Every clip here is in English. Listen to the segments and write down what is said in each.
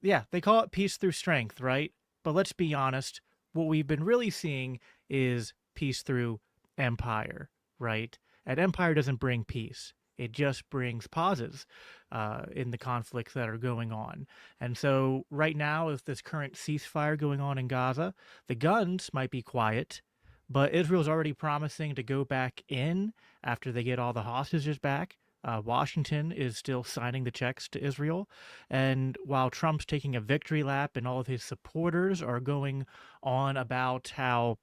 Yeah, they call it peace through strength, right? But let's be honest, what we've been really seeing is peace through empire, right? And empire doesn't bring peace. It just brings pauses in the conflicts that are going on. And so, right now, with this current ceasefire going on in Gaza, the guns might be quiet, but Israel's already promising to go back in after they get all the hostages back. Washington is still signing the checks to Israel. And while Trump's taking a victory lap and all of his supporters are going on about how,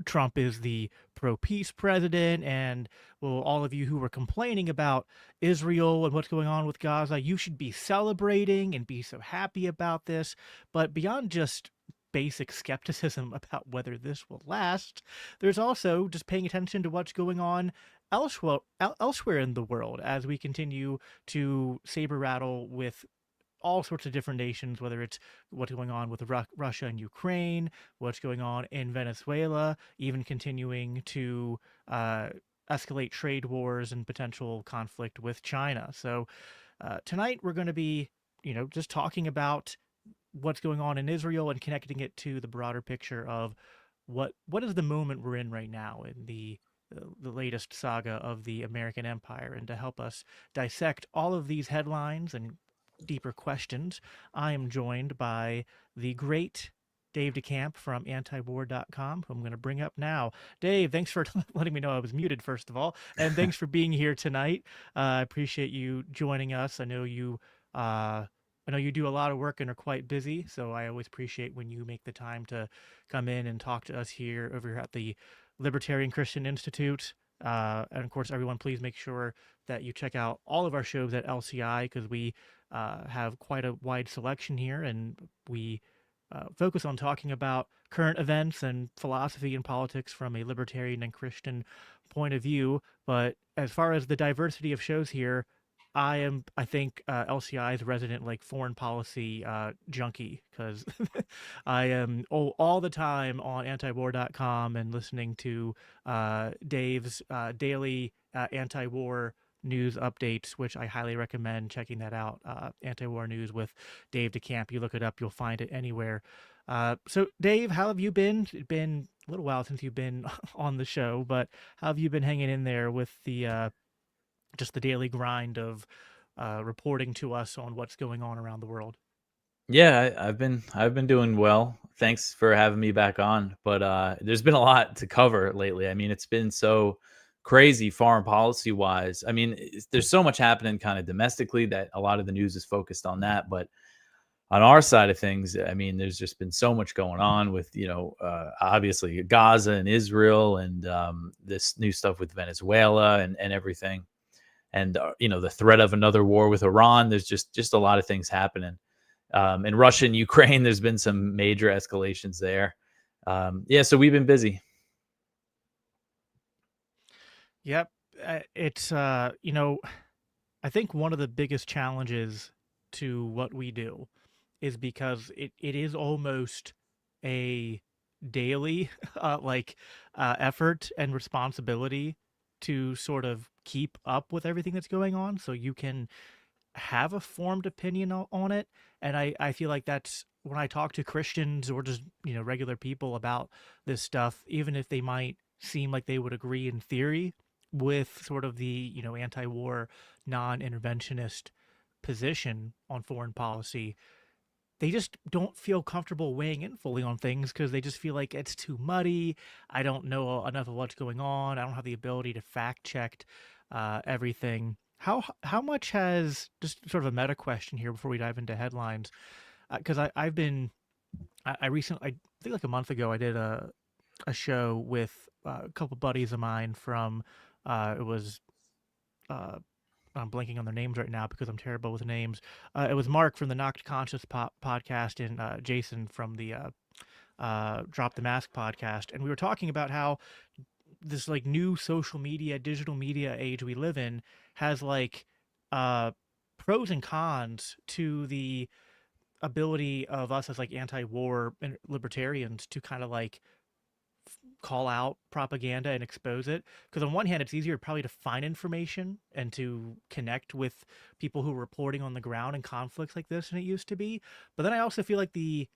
Trump is the pro peace president, and well, all of you who were complaining about Israel and what's going on with Gaza, you should be celebrating and be so happy about this. But beyond just basic skepticism about whether this will last, there's also just paying attention to what's going on elsewhere in the world as we continue to saber rattle with all sorts of different nations, whether it's what's going on with Russia and Ukraine, what's going on in Venezuela, even continuing to escalate trade wars and potential conflict with China. So tonight we're going to be, just talking about what's going on in Israel and connecting it to the broader picture of what is the moment we're in right now in the latest saga of the American Empire. And to help us dissect all of these headlines and deeper questions, I am joined by the great Dave DeCamp from antiwar.com, who I'm going to bring up now. Dave, thanks for letting me know I was muted, first of all, and thanks for being here tonight. I appreciate you joining us. I know you do a lot of work and are quite busy, so I always appreciate when you make the time to come in and talk to us here over here at the Libertarian Christian Institute. And of course, everyone, please make sure that you check out all of our shows at LCI, because we have quite a wide selection here, and we focus on talking about current events and philosophy and politics from a libertarian and Christian point of view. But as far as the diversity of shows here, I think, LCI's resident like foreign policy junkie, because I am all the time on antiwar.com and listening to Dave's daily anti-war news updates, which I highly recommend checking that out. Anti-war news with Dave DeCamp. You look it up, you'll find it anywhere. So Dave, how have you been? It's been a little while since you've been on the show, but how have you been hanging in there with the just the daily grind of reporting to us on what's going on around the world? Yeah, I've been doing well. Thanks for having me back on. But there's been a lot to cover lately. I mean, it's been so crazy foreign policy wise. I mean, there's so much happening kind of domestically that a lot of the news is focused on that. But on our side of things, I mean, there's just been so much going on with, obviously Gaza and Israel, and this new stuff with Venezuela and everything. And, the threat of another war with Iran. There's just a lot of things happening. In Russia and Ukraine, there's been some major escalations there. Yeah, so we've been busy. Yep. It's, I think one of the biggest challenges to what we do is because it is almost a daily effort and responsibility to sort of keep up with everything that's going on, so you can have a formed opinion on it. And I feel like that's when I talk to Christians or just, regular people about this stuff, even if they might seem like they would agree in theory with sort of the, anti-war, non-interventionist position on foreign policy, they just don't feel comfortable weighing in fully on things because they just feel like it's too muddy. I don't know enough of what's going on. I don't have the ability to fact check everything. How much has, just sort of a meta question here before we dive into headlines, because I've been I recently, I think like a month ago, I did a show with a couple buddies of mine from it was I'm blanking on their names right now because I'm terrible with names. It was Mark from the Knocked Conscious podcast, and Jason from the Drop the Mask podcast, and we were talking about how this like new social media, digital media age we live in has like pros and cons to the ability of us as like anti-war and libertarians to kind of like call out propaganda and expose it. Because on one hand, it's easier probably to find information and to connect with people who are reporting on the ground in conflicts like this than it used to be. But then I also feel like the,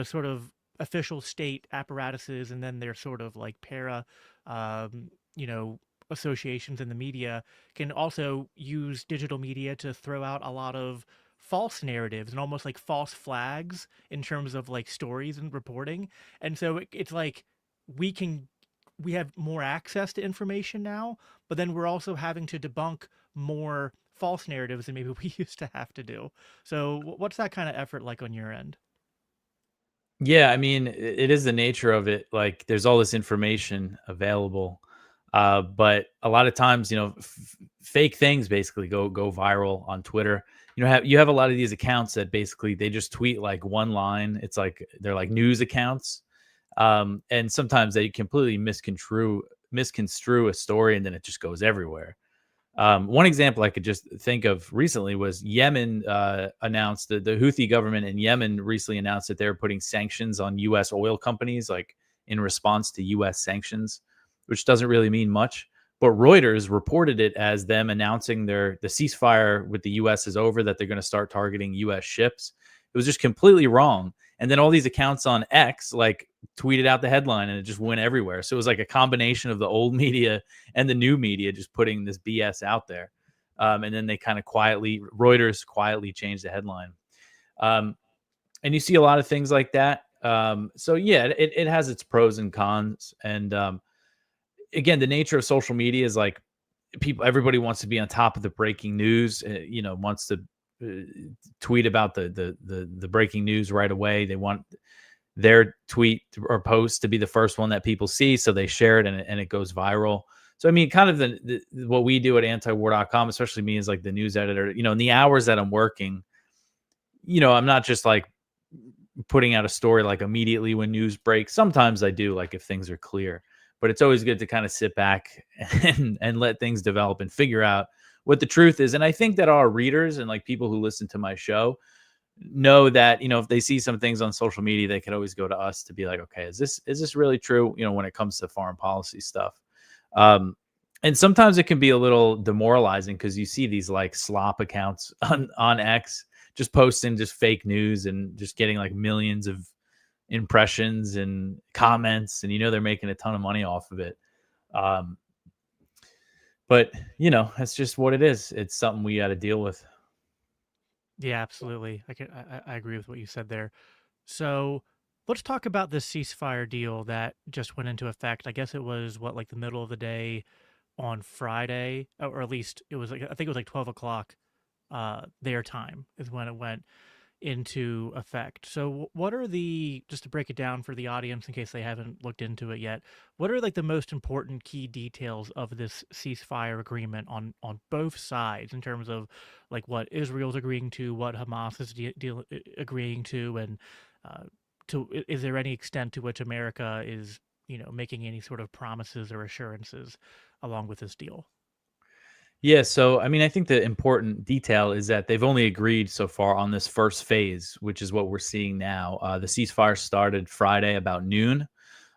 sort of official state apparatuses and then their sort of like para, um, you know, associations in the media can also use digital media to throw out a lot of false narratives and almost like false flags in terms of like stories and reporting. And so it's like we can we have more access to information now, but then we're also having to debunk more false narratives than maybe we used to have to do. So what's that kind of effort like on your end? Yeah, I mean, it is the nature of it. Like, there's all this information available, but a lot of times, fake things basically go viral on Twitter. You have a lot of these accounts that basically they just tweet like one line. It's like they're like news accounts, and sometimes they completely misconstrue a story, and then it just goes everywhere. One example I could just think of recently was Yemen announced that the Houthi government in Yemen recently announced that they're putting sanctions on U.S. oil companies, like in response to U.S. sanctions, which doesn't really mean much. But Reuters reported it as them announcing the ceasefire with the U.S. is over, that they're going to start targeting U.S. ships. It was just completely wrong. And then all these accounts on X like tweeted out the headline, and it just went everywhere. So it was like a combination of the old media and the new media just putting this BS out there. And then they kind of Reuters quietly changed the headline. And you see a lot of things like that. So yeah, it has its pros and cons. And again, the nature of social media is like everybody wants to be on top of the breaking news, wants to tweet about the breaking news right away. They want their tweet or post to be the first one that people see, so they share it and it goes viral. So I mean, kind of what we do at antiwar.com, especially me as like the news editor, in the hours that I'm working, I'm not just like putting out a story like immediately when news breaks. Sometimes I do, like if things are clear, but it's always good to kind of sit back and let things develop and figure out what the truth is. And I think that our readers and like people who listen to my show know that, if they see some things on social media, they can always go to us to be like, okay, is this really true? When it comes to foreign policy stuff. And sometimes it can be a little demoralizing because you see these like slop accounts on X just posting just fake news and just getting like millions of impressions and comments, and they're making a ton of money off of it. But that's just what it is. It's something we got to deal with. Yeah, absolutely. I agree with what you said there. So let's talk about this ceasefire deal that just went into effect. I guess it was like the middle of the day on Friday, or at least it was like, I think it was like 12 o'clock their time is when it went into effect. So what are just to break it down for the audience in case they haven't looked into it yet, what are like the most important key details of this ceasefire agreement on both sides in terms of like what Israel's agreeing to, what Hamas is agreeing to, and is there any extent to which America is, making any sort of promises or assurances along with this deal? Yeah, so I mean, I think the important detail is that they've only agreed so far on this first phase, which is what we're seeing now. The ceasefire started Friday about noon,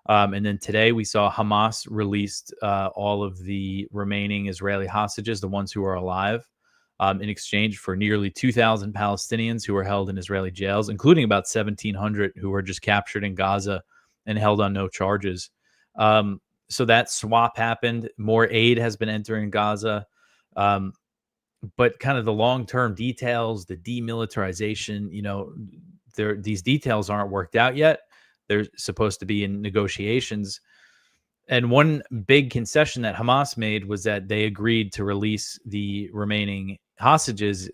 and then today we saw Hamas released all of the remaining Israeli hostages, the ones who are alive, in exchange for nearly 2,000 Palestinians who were held in Israeli jails, including about 1,700 who were just captured in Gaza and held on no charges. So that swap happened. More aid has been entering Gaza. But kind of the long-term details, the demilitarization, these details aren't worked out yet. They're supposed to be in negotiations. And one big concession that Hamas made was that they agreed to release the remaining hostages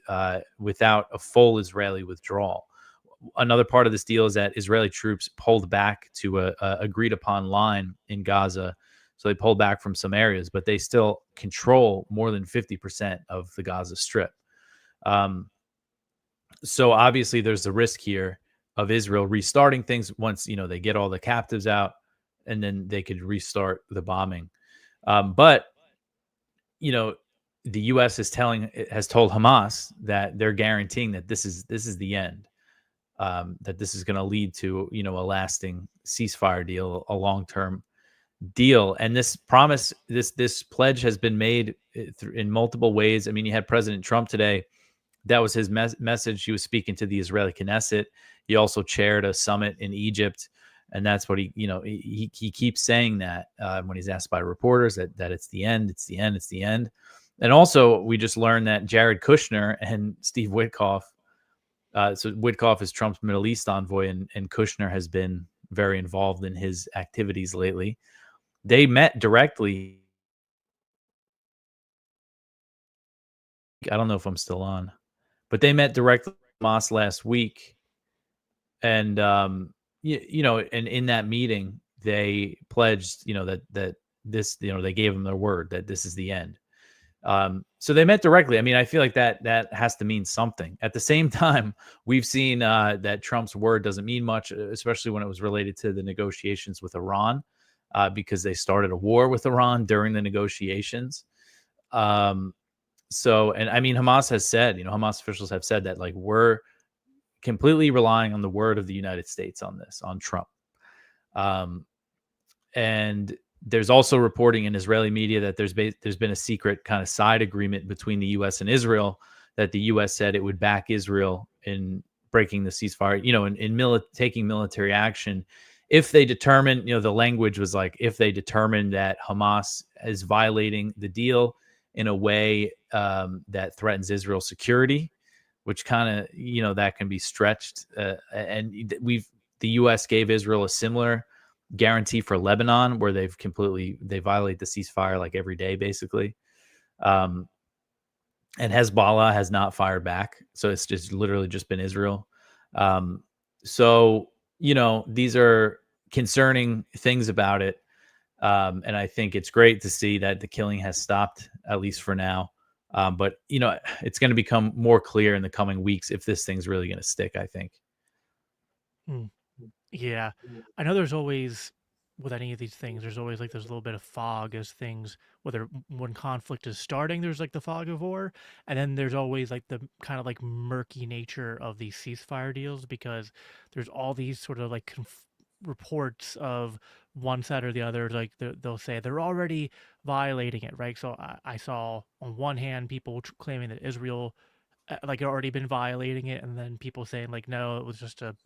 without a full Israeli withdrawal. Another part of this deal is that Israeli troops pulled back to a agreed upon line in Gaza. So they pulled back from some areas, but they still control more than 50% of the Gaza Strip. So obviously there's the risk here of Israel restarting things once, they get all the captives out, and then they could restart the bombing. But, the U.S. has told Hamas that they're guaranteeing that this is the end, that this is going to lead to, a lasting ceasefire deal, a long-term deal. And this promise, this pledge has been made in multiple ways. I mean, you had President Trump today. That was his message. He was speaking to the Israeli Knesset. He also chaired a summit in Egypt, and that's what he keeps saying that when he's asked by reporters that it's the end, it's the end, it's the end. And also, we just learned that Jared Kushner and Steve Witkoff. So Witkoff is Trump's Middle East envoy, and Kushner has been very involved in his activities lately. They met directly. I don't know if I'm still on, but they met directly with Hamas last week. And, and in that meeting, they pledged, that this, they gave them their word that this is the end. So they met directly. I mean, I feel like that has to mean something. At the same time, we've seen that Trump's word doesn't mean much, especially when it was related to the negotiations with Iran, because they started a war with Iran during the negotiations. So, and I mean, Hamas has said, Hamas officials have said that, like, we're completely relying on the word of the United States on this, on Trump. And there's also reporting in Israeli media that there's been a secret kind of side agreement between the U.S. and Israel, that the U.S. said it would back Israel in breaking the ceasefire, in taking military action if they determine, the language was like, if they determine that Hamas is violating the deal in a way that threatens Israel's security, which kind of, that can be stretched. And the U.S. gave Israel a similar guarantee for Lebanon, where they violate the ceasefire like every day, basically. And Hezbollah has not fired back. So it's just literally just been Israel. So, these are concerning things about it. And I think it's great to see that the killing has stopped, at least for now. But, it's going to become more clear in the coming weeks if this thing's really going to stick, I think. Yeah. I know there's always, with any of these things, there's always like there's a little bit of fog as things, whether when conflict is starting, there's like the fog of war. And then there's always like the kind of like murky nature of these ceasefire deals, because there's all these sort of like reports of one side or the other, like they'll say they're already violating it, right? So I saw on one hand people claiming that Israel like had already been violating it, and then people saying like no, it was just a,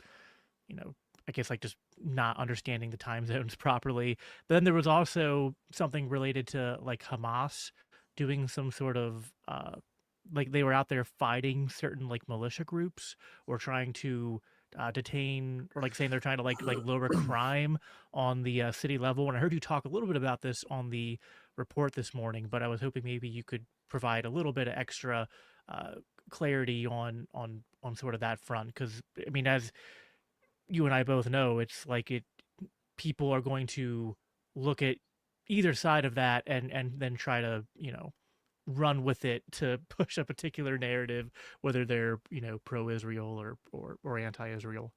I guess like just not understanding the time zones properly. But then there was also something related to like Hamas doing some sort of like they were out there fighting certain like militia groups, or trying to detain, or like saying they're trying to like lower crime on the city level. And I heard you talk a little bit about this on the report this morning, but I was hoping maybe you could provide a little bit of extra clarity on sort of that front, because I mean, as you and I both know, it's like people are going to look at either side of that and then try to, run with it to push a particular narrative, whether they're, pro-Israel or anti-Israel.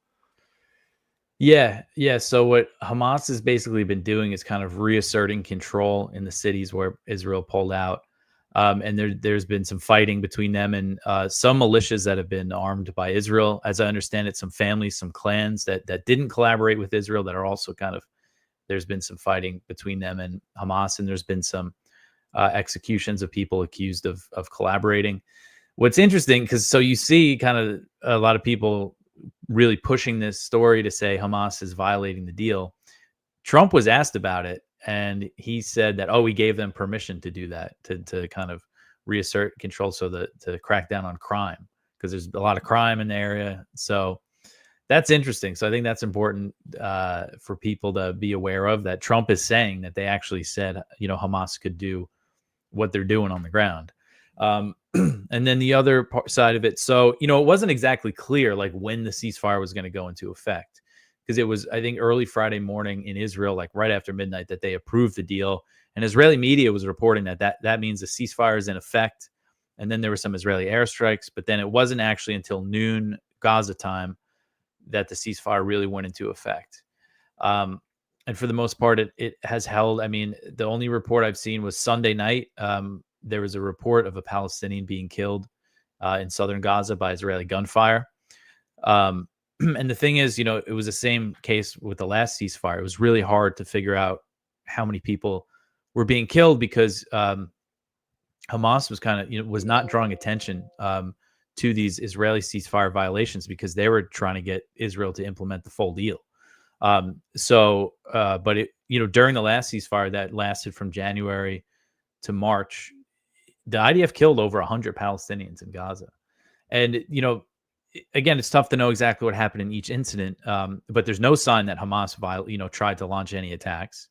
Yeah. So what Hamas has basically been doing is kind of reasserting control in the cities where Israel pulled out. And there's been some fighting between them and some militias that have been armed by Israel. As I understand it, some families, some clans that didn't collaborate with Israel that are also there's been some fighting between them and Hamas, and there's been some executions of people accused of collaborating. What's interesting, because so you see kind of a lot of people really pushing this story to say Hamas is violating the deal. Trump was asked about it, and he said that, we gave them permission to do that, to kind of reassert control, to crack down on crime, because there's a lot of crime in the area. So that's interesting. So I think that's important for people to be aware of, that Trump is saying that they actually said, Hamas could do what they're doing on the ground. And then the other side of it. So, it wasn't exactly clear like when the ceasefire was going to go into effect, because it was, I think, early Friday morning in Israel, like right after midnight, that they approved the deal. And Israeli media was reporting that means the ceasefire is in effect. And then there were some Israeli airstrikes, but then it wasn't actually until noon Gaza time that the ceasefire really went into effect. And for the most part, it has held. I mean, the only report I've seen was Sunday night. There was a report of a Palestinian being killed in southern Gaza by Israeli gunfire. And the thing is, it was the same case with the last ceasefire. It was really hard to figure out how many people were being killed because Hamas was kind of, was not drawing attention to these Israeli ceasefire violations because they were trying to get Israel to implement the full deal. But during the last ceasefire that lasted from January to March, the IDF killed over 100 Palestinians in Gaza. And, again, it's tough to know exactly what happened in each incident, but there's no sign that Hamas, tried to launch any attacks.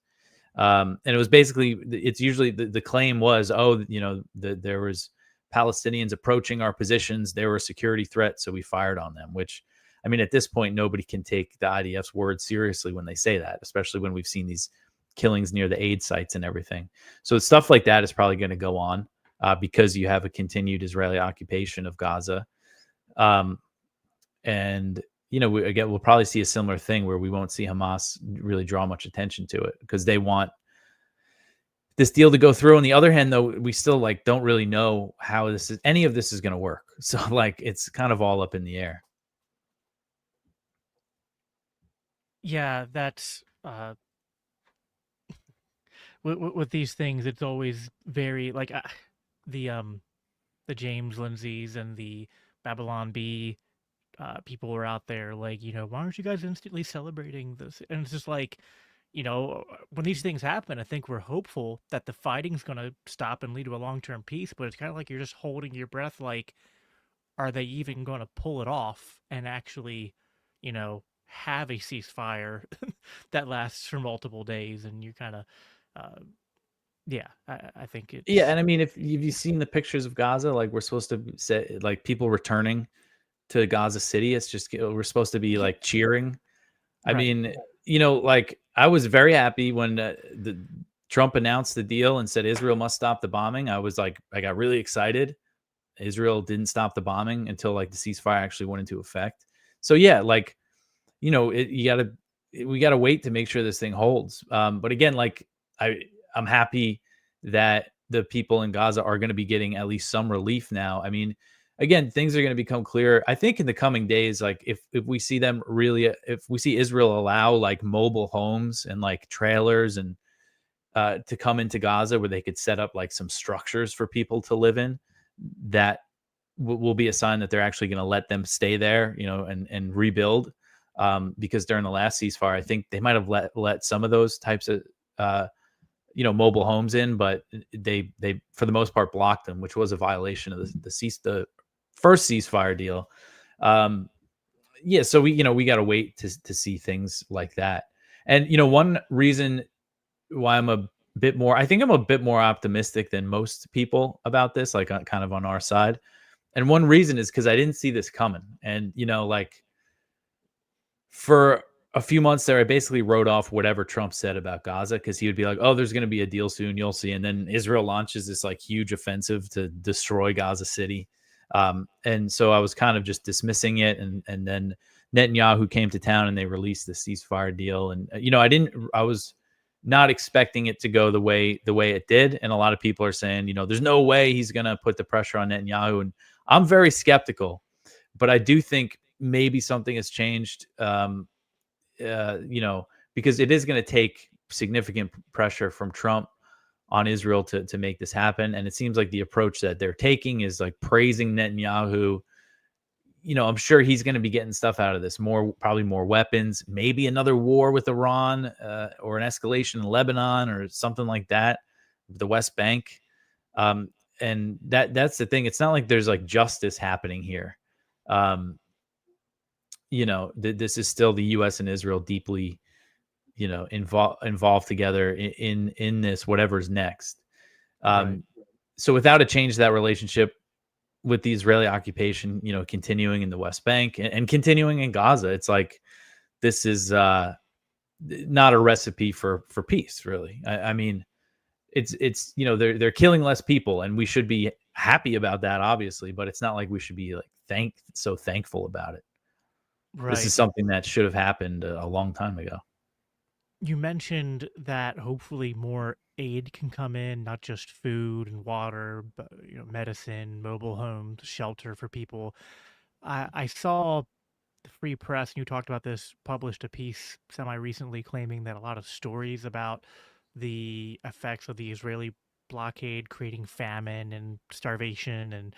And it was basically, it's usually the claim was, there was Palestinians approaching our positions. They were a security threat, so we fired on them, which, I mean, at this point, nobody can take the IDF's word seriously when they say that, especially when we've seen these killings near the aid sites and everything. So stuff like that is probably going to go on because you have a continued Israeli occupation of Gaza. And we'll probably see a similar thing where we won't see Hamas really draw much attention to it because they want this deal to go through. On the other hand, though, we still don't really know how any of this is going to work. So it's kind of all up in the air. Yeah, that's with these things, it's always very the James Lindsays and the Babylon Bee people were out there why aren't you guys instantly celebrating this? And it's just when these things happen, I think we're hopeful that the fighting's going to stop and lead to a long-term peace, but it's kind of like you're just holding your breath, are they even going to pull it off and actually, have a ceasefire that lasts for multiple days? And you're kind of, I think it's... Yeah, and I mean, if you've seen the pictures of Gaza, we're supposed to say, people returning to Gaza City, it's just, we're supposed to be cheering. I mean, I was very happy when the Trump announced the deal and said Israel must stop the bombing. I got really excited. Israel didn't stop the bombing until the ceasefire actually went into effect. So yeah, we gotta wait to make sure this thing holds. But again, I'm happy that the people in Gaza are going to be getting at least some relief now. I mean, again, things are going to become clear, I think, in the coming days. If we see them really, if we see Israel allow mobile homes and trailers and to come into Gaza where they could set up some structures for people to live in, that will be a sign that they're actually going to let them stay there, and rebuild. Because during the last ceasefire, I think they might have let some of those types of mobile homes in, but they for the most part blocked them, which was a violation of the first ceasefire deal. So we got to wait to see things like that. And one reason why I'm a bit more optimistic than most people about this, kind of on our side. And one reason is because I didn't see this coming. And for a few months there, I basically wrote off whatever Trump said about Gaza because he would be like, "Oh, there's going to be a deal soon, you'll see." And then Israel launches this huge offensive to destroy Gaza City. And so I was kind of just dismissing it. And then Netanyahu came to town and they released the ceasefire deal. And, I was not expecting it to go the way it did. And a lot of people are saying, there's no way he's going to put the pressure on Netanyahu. And I'm very skeptical, but I do think maybe something has changed, because it is going to take significant pressure from Trump on Israel to make this happen. And it seems like the approach that they're taking is praising Netanyahu. I'm sure he's going to be getting stuff out of this, probably more weapons, maybe another war with Iran, or an escalation in Lebanon or something like that, the West Bank. And that's the thing. It's not like there's justice happening here. This is still the U.S. and Israel deeply, involved together in this, whatever's next. Right. So without a change to that relationship with the Israeli occupation, continuing in the West Bank and continuing in Gaza, it's this is not a recipe for peace, really. I mean, it's they're killing less people, and we should be happy about that, obviously, but it's not like we should be so thankful about it. This is Right. something that should have happened a long time ago. You mentioned that hopefully more aid can come in, not just food and water, but medicine, mobile homes, shelter for people. I saw the Free Press, and you talked about this, published a piece semi recently claiming that a lot of stories about the effects of the Israeli blockade creating famine and starvation and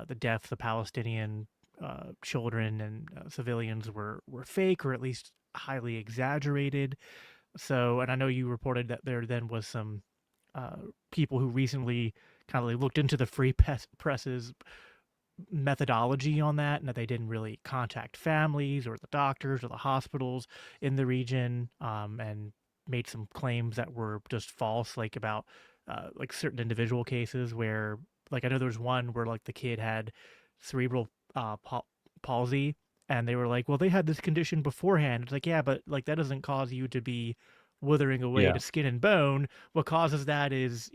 the deaths of Palestinian children and civilians were fake, or at least highly exaggerated. So, and I know you reported that there then was some uh, people who recently kind of like looked into the free press's methodology on that, and that they didn't really contact families or the doctors or the hospitals in the region, and made some claims that were just false, like about like certain individual cases where, like, I know there was one where like the kid had cerebral palsy, and they were like, well, they had this condition beforehand. It's like, yeah, but like that doesn't cause you to be withering away Yeah. to skin and bone. What causes that is,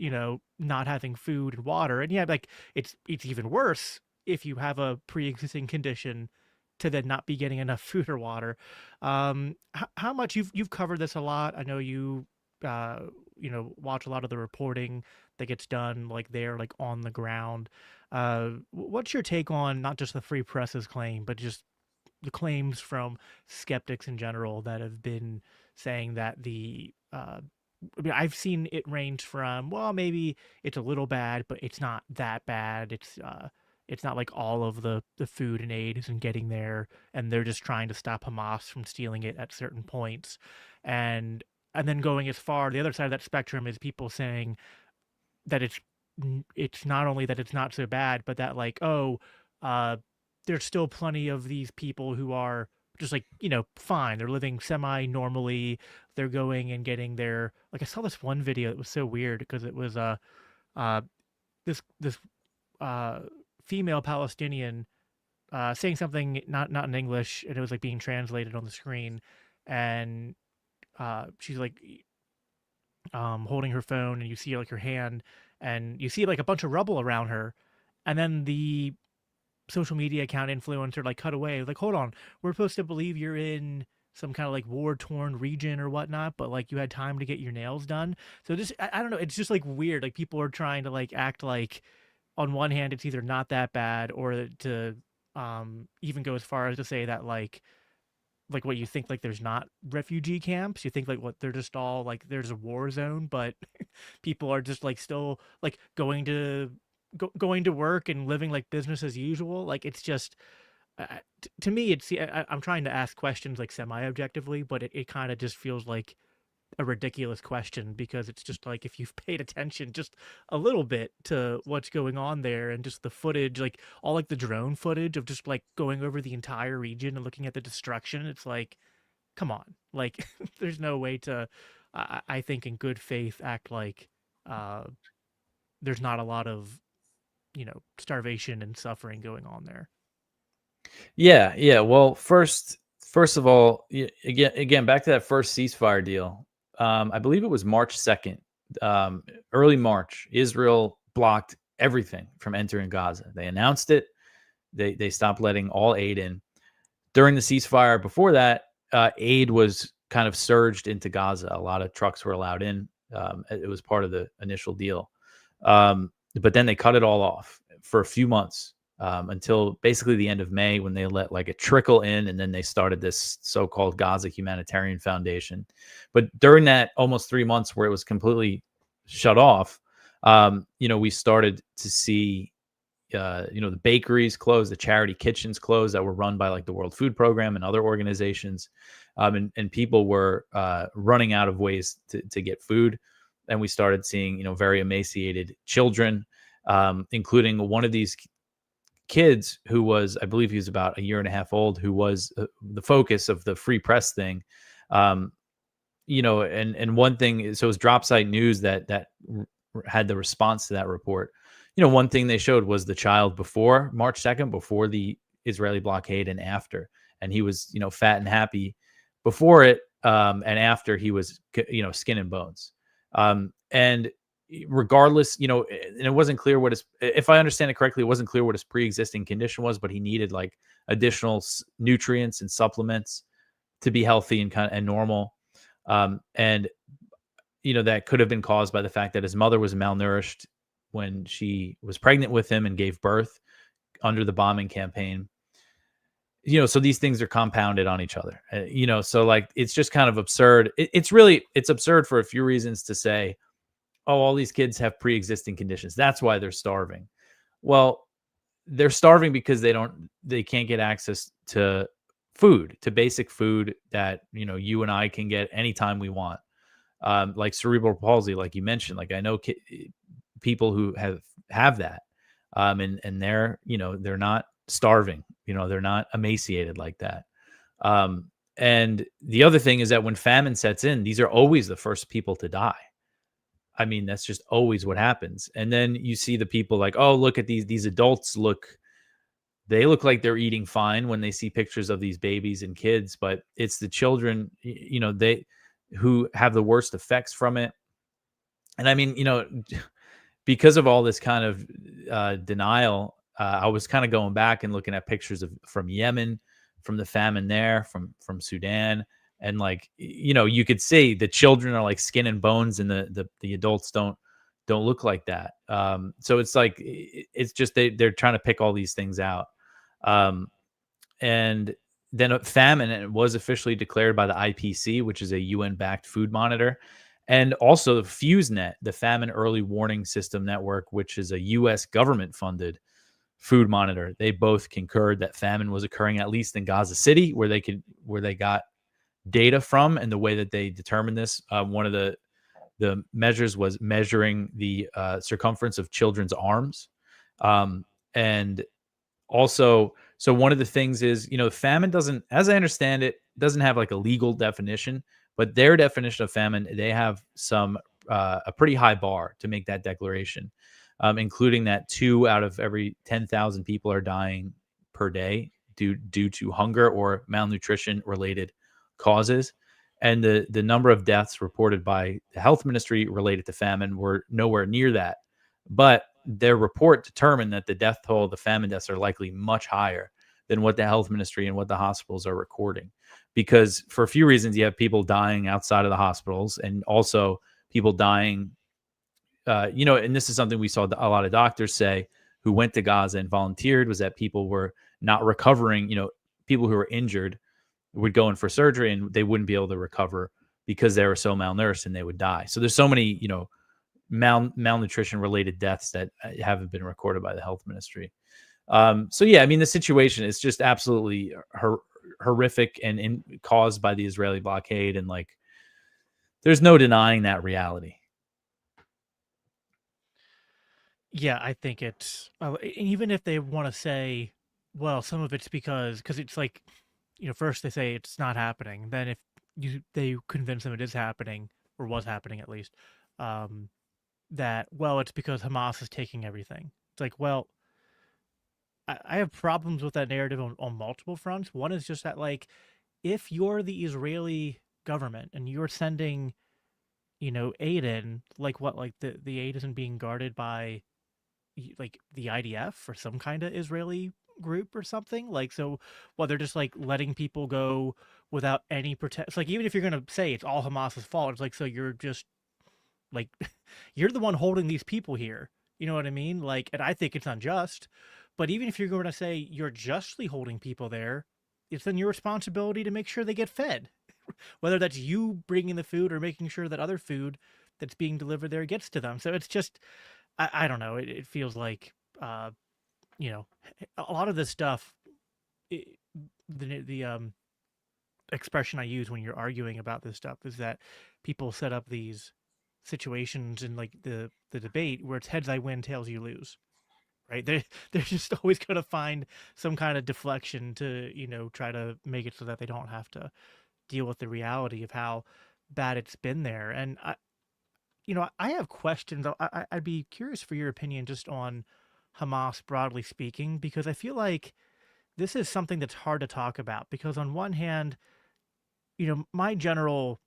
not having food and water. And yeah, like it's even worse if you have a pre-existing condition to then not be getting enough food or water. How much you've covered this a lot. I know you uh, watch a lot of the reporting that gets done like there, like on the ground. What's your take on not just the free press's claim, but just the claims from skeptics in general that have been saying that I mean, I've seen it range from, well, maybe it's a little bad, but it's not that bad. It's not like all of the food and aid isn't getting there, and they're just trying to stop Hamas from stealing it at certain points, and and then going as far the other side of that spectrum is people saying that it's not only that it's not so bad, but that like, oh, uh, there's still plenty of these people who are just like, fine. They're living semi normally. They're going and getting their, like, I saw this one video that was so weird because it was uh this uh female Palestinian saying something not in English, and it was like being translated on the screen, and she's like holding her phone, and you see like her hand, and you see like a bunch of rubble around her, and then the social media account influencer like cut away, like, hold on, we're supposed to believe you're in some kind of like war torn region or whatnot, but like you had time to get your nails done. So just I don't know, it's just like weird, like people are trying to like act like on one hand it's either not that bad, or to even go as far as to say that like what you think, like there's not refugee camps, you think like what they're just all like there's a war zone, but people are just like still like going to work and living like business as usual. Like it's just to me it's I'm trying to ask questions like semi objectively, but it kind of just feels like a ridiculous question, because it's just like if you've paid attention just a little bit to what's going on there, and just the footage, like all like the drone footage of just like going over the entire region and looking at the destruction, it's like, come on, like there's no way to I think in good faith act like uh there's not a lot of starvation and suffering going on there. Yeah, yeah. Well, first of all, again, back to that first ceasefire deal. I believe it was March 2nd, early March. Israel blocked everything from entering Gaza. They announced it. They stopped letting all aid in. During the ceasefire before that, aid was kind of surged into Gaza. A lot of trucks were allowed in. It was part of the initial deal. But then they cut it all off for a few months, until basically the end of May, when they let like a trickle in, and then they started this so-called Gaza Humanitarian Foundation. But during that almost 3 months where it was completely shut off, we started to see the bakeries closed, the charity kitchens closed that were run by like the World Food Program and other organizations. And people were running out of ways to get food. And we started seeing, very emaciated children, including one of these kids who was, I believe he was about a year and a half old, who was the focus of the free press thing. And one thing, so it was drop site news that had the response to that report. One thing they showed was the child before March 2nd, before the Israeli blockade, and after. And he was, fat and happy before it. And after, he was, skin and bones. And regardless, and it wasn't clear what his, if I understand it correctly, it wasn't clear what his pre-existing condition was, but he needed like additional nutrients and supplements to be healthy and normal. And that could have been caused by the fact that his mother was malnourished when she was pregnant with him and gave birth under the bombing campaign. So these things are compounded on each other. So like it's just kind of absurd. It's absurd for a few reasons to say, oh, all these kids have pre-existing conditions. That's why they're starving. Well, they're starving because they can't get access to food, to basic food that you and I can get anytime we want. Like cerebral palsy, like you mentioned. Like I know people who have that, and they're not starving. They're not emaciated like that. And the other thing is that when famine sets in, these are always the first people to die. I mean, that's just always what happens. And then you see the people like, oh, look at these adults they look like they're eating fine when they see pictures of these babies and kids, but it's the children, they who have the worst effects from it. And I mean, because of all this kind of denial, I was kind of going back and looking at pictures from Yemen, from the famine there, from Sudan, and like you could see the children are like skin and bones, and the adults don't look like that. So it's like it's just they're trying to pick all these things out, and then a famine was officially declared by the IPC, which is a UN-backed food monitor. And also the FuseNet, the Famine Early Warning System Network, which is a U.S. government-funded food monitor. They both concurred that famine was occurring, at least in Gaza City, where they got data from. And the way that they determined this, one of the measures was measuring the circumference of children's arms, and also, so one of the things is, famine doesn't, as I understand it, doesn't have like a legal definition, but their definition of famine, they have a pretty high bar to make that declaration, including that 2 out of every 10,000 people are dying per day due to hunger or malnutrition related causes. And the number of deaths reported by the health ministry related to famine were nowhere near that. But their report determined that the death toll of the famine deaths are likely much higher than what the health ministry and what the hospitals are recording. Because for a few reasons, you have people dying outside of the hospitals, and also people dying, and this is something we saw a lot of doctors say who went to Gaza and volunteered, was that people were not recovering. People who were injured would go in for surgery and they wouldn't be able to recover because they were so malnourished and they would die. So there's so many, malnutrition related deaths that haven't been recorded by the health ministry. So yeah, I mean, the situation is just absolutely horrific and caused by the Israeli blockade. And like, there's no denying that reality. Yeah, I think it's even if they want to say, well, some of it's because it's like, first they say it's not happening, then if they convince them it is happening or was happening at least, that, well, it's because Hamas is taking everything. It's like, well, I have problems with that narrative on multiple fronts. One is just that, like, if you're the Israeli government and you're sending, aid in, like what, like the aid isn't being guarded by like the IDF or some kind of Israeli group or something. Like, so, well, they're just like letting people go without any protect. It's like, even if you're gonna say it's all Hamas's fault, it's like, so you're just like you're the one holding these people here. You know what I mean? Like, and I think it's unjust. But even if you're going to say you're justly holding people there, it's then your responsibility to make sure they get fed. Whether that's you bringing the food or making sure that other food that's being delivered there gets to them. So it's just, I don't know. It feels like, you know, a lot of this stuff, it, the expression I use when you're arguing about this stuff is that people set up these situations in like the debate where it's heads I win, tails you lose. Right? They're just always going to find some kind of deflection to, try to make it so that they don't have to deal with the reality of how bad it's been there. And I have questions. I'd be curious for your opinion just on Hamas broadly speaking, because I feel like this is something that's hard to talk about because on one hand, my general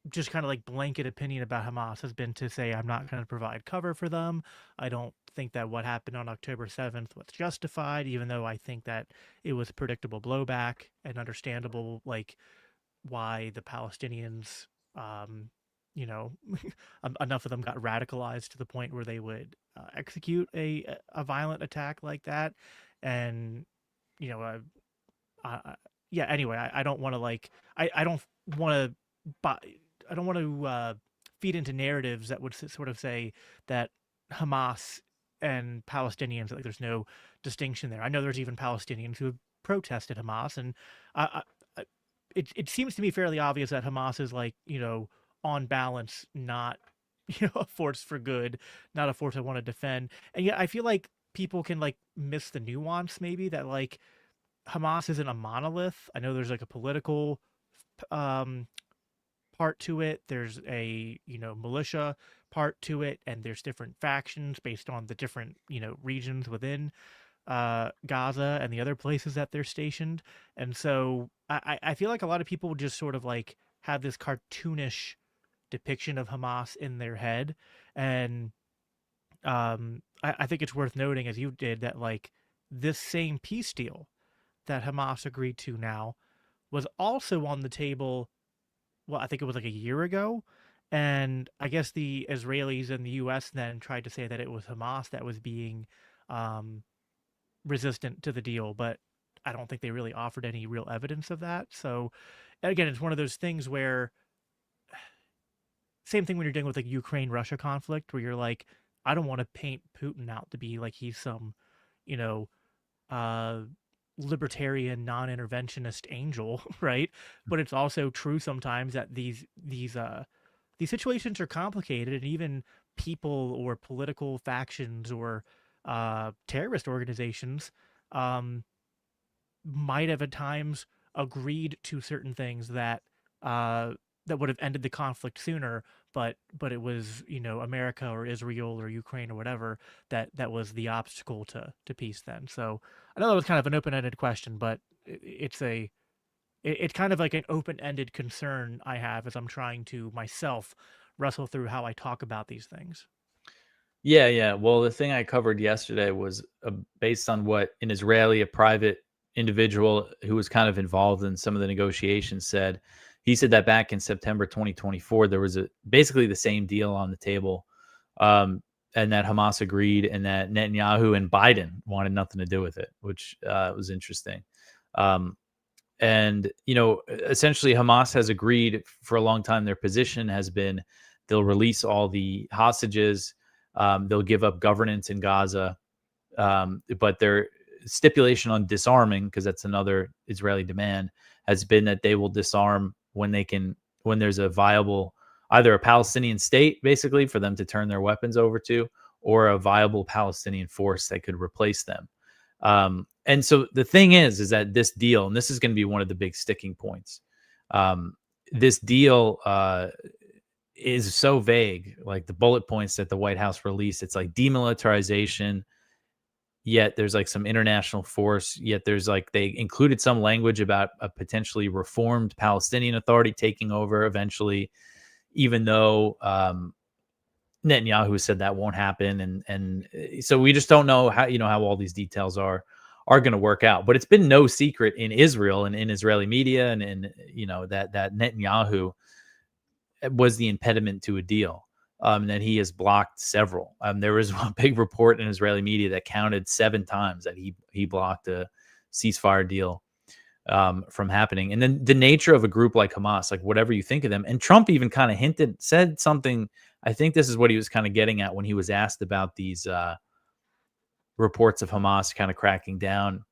just kind of like blanket opinion about Hamas has been to say I'm not going to provide cover for them. I don't think that what happened on October 7th was justified, even though I think that it was predictable blowback and understandable, like why the Palestinians, you know, enough of them got radicalized to the point where they would execute a violent attack like that. And, you know, yeah. Anyway, I don't want to like I don't want to I don't want to feed into narratives that would sort of say that Hamas and Palestinians, like there's no distinction there. I know there's even Palestinians who have protested Hamas, and it seems to me fairly obvious that Hamas is like, on balance, not a force for good, not a force I want to defend. And yet I feel like people can like miss the nuance maybe that like Hamas isn't a monolith. I know there's like a political um part to it. There's a, militia part to it, and there's different factions based on the different, regions within Gaza and the other places that they're stationed. And so I feel like a lot of people just sort of like have this cartoonish depiction of Hamas in their head. And I think it's worth noting, as you did, that like this same peace deal that Hamas agreed to now was also on the table. Well, I think it was like a year ago. And I guess the Israelis and the US then tried to say that it was Hamas that was being um, resistant to the deal, but I don't think they really offered any real evidence of that. So again, it's one of those things where same thing when you're dealing with like Ukraine Russia conflict, where you're like, I don't want to paint Putin out to be like he's some, you know, uh libertarian non-interventionist angel, right? But it's also true sometimes that these situations are complicated, and even people or political factions or terrorist organizations um, might have at times agreed to certain things that that would have ended the conflict sooner, but it was, America or Israel or Ukraine or whatever that was the obstacle to peace then. So I know that was kind of an open-ended question, but it's kind of like an open-ended concern I have as I'm trying to myself wrestle through how I talk about these things. Yeah, yeah. Well, the thing I covered yesterday was based on what an Israeli, a private individual who was kind of involved in some of the negotiations said. He said that back in September 2024, there was basically the same deal on the table, and that Hamas agreed, and that Netanyahu and Biden wanted nothing to do with it, which was interesting. And essentially, Hamas has agreed for a long time. Their position has been they'll release all the hostages. They'll give up governance in Gaza, but their stipulation on disarming, because that's another Israeli demand, has been that they will disarm when there's a viable, either a Palestinian state, basically, for them to turn their weapons over to, or a viable Palestinian force that could replace them. And so the thing is that this deal, and this is going to be one of the big sticking points, this deal is so vague. Like the bullet points that the White House released, it's like demilitarization, yet there's like some international force, yet there's like, they included some language about a potentially reformed Palestinian Authority taking over eventually, even though Netanyahu said that won't happen. And so we just don't know how all these details are going to work out. But it's been no secret in Israel and in Israeli media and that Netanyahu was the impediment to a deal, that he has blocked several. There was a big report in Israeli media that counted 7 times that he blocked a ceasefire deal from happening. And then the nature of a group like Hamas, like whatever you think of them, and Trump even kind of said something. I think this is what he was kind of getting at when he was asked about these reports of Hamas kind of cracking down.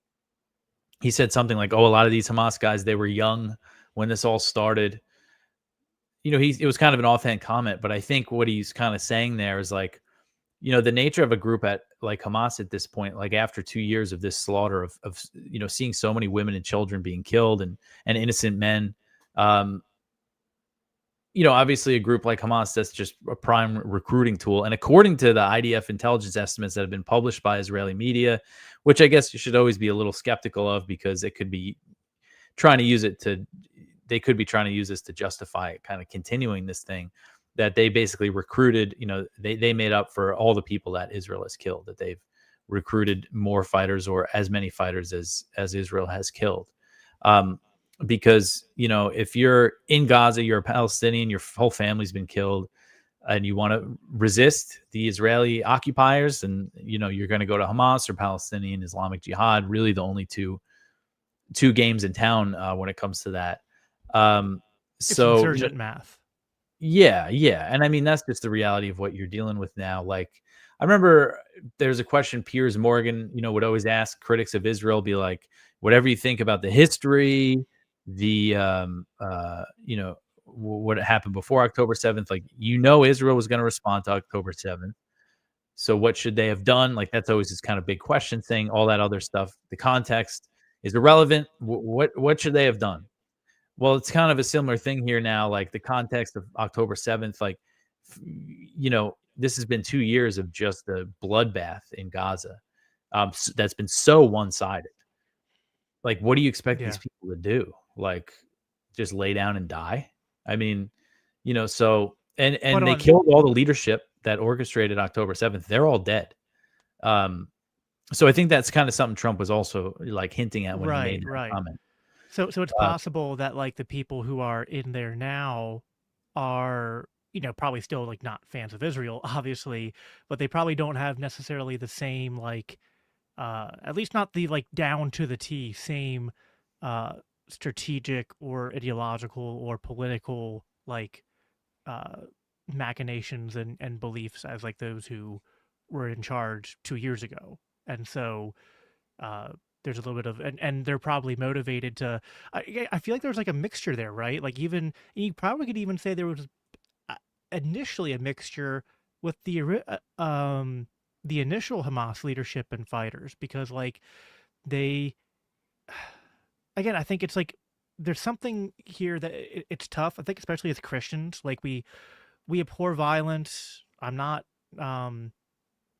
He said something like, "Oh, a lot of these Hamas guys, they were young when this all started." It was kind of an offhand comment, but I think what he's kind of saying there is like, the nature of a group at like Hamas at this point, like after 2 years of this slaughter of seeing so many women and children being killed and innocent men, obviously a group like Hamas, that's just a prime recruiting tool. And according to the IDF intelligence estimates that have been published by Israeli media, which I guess you should always be a little skeptical of, because it could be trying to use this to justify kind of continuing this thing, that they basically recruited, they made up for all the people that Israel has killed, that they've recruited more fighters or as many fighters as Israel has killed. Because, if you're in Gaza, you're a Palestinian, your whole family's been killed, and you want to resist the Israeli occupiers, and, you're going to go to Hamas or Palestinian Islamic Jihad, really the only two two games in town when it comes to that. Um, It's so insurgent math. yeah, yeah, and I mean, that's just the reality of what you're dealing with now. Like, I remember there's a question Piers Morgan, would always ask critics of Israel, be like, "Whatever you think about the history, the what happened before October 7th, like, Israel was going to respond to October 7th. So what should they have done?" Like, that's always this kind of big question thing. All that other stuff, the context is irrelevant. What should they have done? Well, it's kind of a similar thing here now, like the context of October 7th, like, this has been 2 years of just the bloodbath in Gaza, that's been so one-sided. Like, what do you expect these Yeah. people to do? Like, just lay down and die? I mean, so But and they on killed all the leadership that orchestrated October 7th. They're all dead. Um, so I think that's kinda something Trump was also, like, hinting at when he made right, that right. comment. So it's Uh possible that like the people who are in there now are, probably still like not fans of Israel, obviously, but they probably don't have necessarily the same like at least not the like down to the T same uh strategic or ideological or political like uh machinations and beliefs as like those who were in charge 2 years ago. And so uh there's a little bit of and they're probably motivated to I feel like there's like a mixture there, right? Like even you probably could even say there was uh, initially a mixture with the initial Hamas leadership and fighters because like they again I think it's like there's something here that it's tough. I think especially as Christians, like we abhor violence. I'm not um